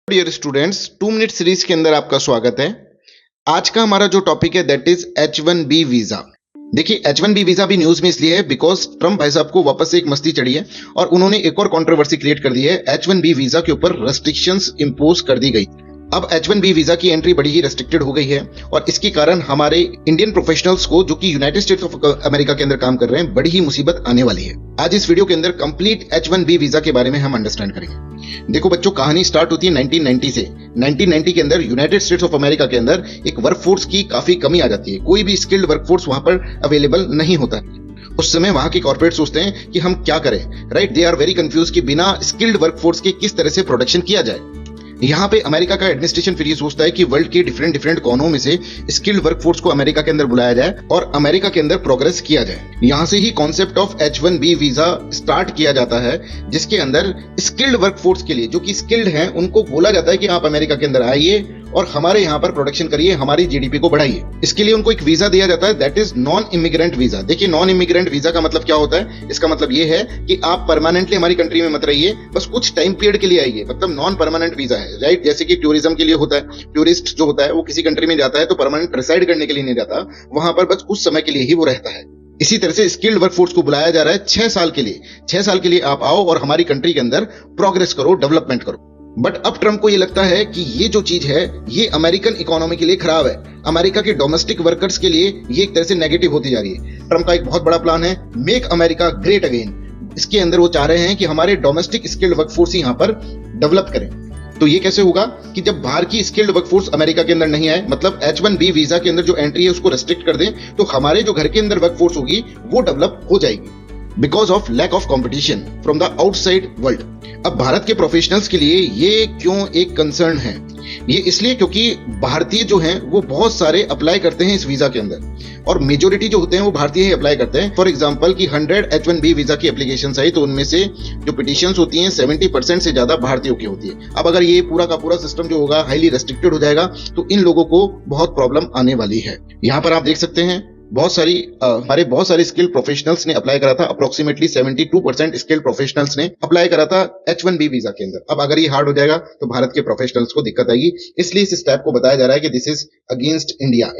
Dear students, 2 minute series के अंदर आपका स्वागत है। आज का हमारा जो टॉपिक है दैट इज H1B वीजा। देखिए, H1B वीजा भी न्यूज में इसलिए है बिकॉज ट्रम्प भाई साहब को वापस से एक मस्ती चढ़ी है और उन्होंने एक और कंट्रोवर्सी क्रिएट कर दी है। H1B वीजा के ऊपर रेस्ट्रिक्शंस इंपोज कर दी गई। अब H1B वीजा की एंट्री बड़ी ही रेस्ट्रिक्टेड हो गई है और इसके कारण हमारे इंडियन प्रोफेशनल्स को जो कि यूनाइटेड स्टेट्स ऑफ अमेरिका के अंदर काम कर रहे हैं बड़ी ही मुसीबत आने वाली है। आज इस वीडियो के अंदर कंप्लीट H1B वीजा के बारे में हम अंडरस्टैंड करेंगे। देखो बच्चों, कहानी स्टार्ट होती है 1990 से। 1990 के अंदर यूनाइटेड स्टेट्स ऑफ अमेरिका के अंदर एक वर्कफोर्स की काफी कमी आ जाती है। कोई भी स्किल्ड वर्कफोर्स वहां पर अवेलेबल नहीं होता है। उस समय वहां के कॉर्पोरेट सोचते हैं कि हम क्या करें, right? They are very confuse कि बिना स्किल्ड वर्कफोर्स के किस तरह से प्रोडक्शन किया जाए। यहाँ पे अमेरिका का एडमिनिस्ट्रेशन फिर ये सोचता है कि वर्ल्ड के डिफरेंट कोनों में से स्किल्ड वर्कफोर्स को अमेरिका के अंदर बुलाया जाए और अमेरिका के अंदर प्रोग्रेस किया जाए। यहाँ से ही concept of H1B visa start किया जाता है, जिसके अंदर स्किल्ड वर्कफोर्स के लिए जो कि स्किल्ड हैं उनको बोला जाता है कि आप अमेरिका के अंदर आइए और हमारे यहाँ पर प्रोडक्शन करिए, हमारी जीडीपी को बढ़ाइए। इसके लिए उनको एक वीजा दिया जाता है that is non immigrant visa. देखिए, नॉन इमिग्रेंट वीजा का मतलब क्या होता है? इसका मतलब ये है कि आप परमानेंटली हमारी कंट्री में मत रहिए, बस कुछ टाइम पीरियड के लिए आइए। मतलब नॉन परमानेंट वीजा है, राइट? जैसे कि टूरिज्म के लिए होता है, टूरिस्ट जो होता है वो किसी कंट्री में जाता है तो परमानेंट रिसाइड करने के लिए नहीं जाता, वहां पर बस कुछ समय के लिए ही वो रहता है। इसी तरह से स्किल्ड वर्कफोर्स को बुलाया जा रहा है 6 साल के लिए। 6 साल के लिए आप आओ और हमारी कंट्री के अंदर प्रोग्रेस करो, डेवलपमेंट करो। बट अब ट्रम्प को ये लगता है कि ये जो चीज है ये अमेरिकन इकोनॉमी के लिए खराब है, अमेरिका के डोमेस्टिक वर्कर्स के लिए ये एक तरह से नेगेटिव होती जा रही है। ट्रम्प का एक बहुत बड़ा प्लान है, मेक अमेरिका ग्रेट अगेन। इसके अंदर वो चाह रहे हैं कि हमारे डोमेस्टिक स्किल्ड वर्कफोर्स ही यहाँ पर डेवलप करें। तो ये कैसे होगा कि जब बाहर की स्किल्ड वर्कफोर्स अमेरिका के अंदर नहीं आए, मतलब H1B वीजा के अंदर जो एंट्री है उसको रेस्ट्रिक्ट कर दें, तो हमारे जो घर के अंदर वर्कफोर्स होगी वो डेवलप हो जाएगी because of lack of competition from the outside world. अब भारत के प्रोफेशनल्स के लिए ये क्यों एक कंसर्न है? ये इसलिए क्योंकि भारतीय जो हैं वो बहुत सारे अप्लाई करते हैं इस वीजा के अंदर और मेजोरिटी जो होते हैं वो भारतीय ही अप्लाई करते हैं। फॉर एग्जांपल कि 100 H1B वीजा की एप्लीकेशन आई तो उनमें से जो पिटिशंस होती हैं 70% से ज्यादा भारतीयों की होती है। अब अगर ये पूरा का पूरा सिस्टम जो होगा हाईली रेस्ट्रिक्टेड हो जाएगा तो इन लोगों को बहुत प्रॉब्लम आने वाली है। यहाँ पर आप देख सकते हैं हमारे बहुत सारे स्किल्ड प्रोफेशनल्स ने अप्लाई करा था। अप्रोक्सीमेटली 72% स्किल्ड प्रोफेशनल्स ने अप्लाई करा था H1B वीजा के अंदर। अब अगर ये हार्ड हो जाएगा तो भारत के प्रोफेशनल्स को दिक्कत आएगी, इसलिए इस स्टेप को बताया जा रहा है कि दिस इज अगेंस्ट इंडिया।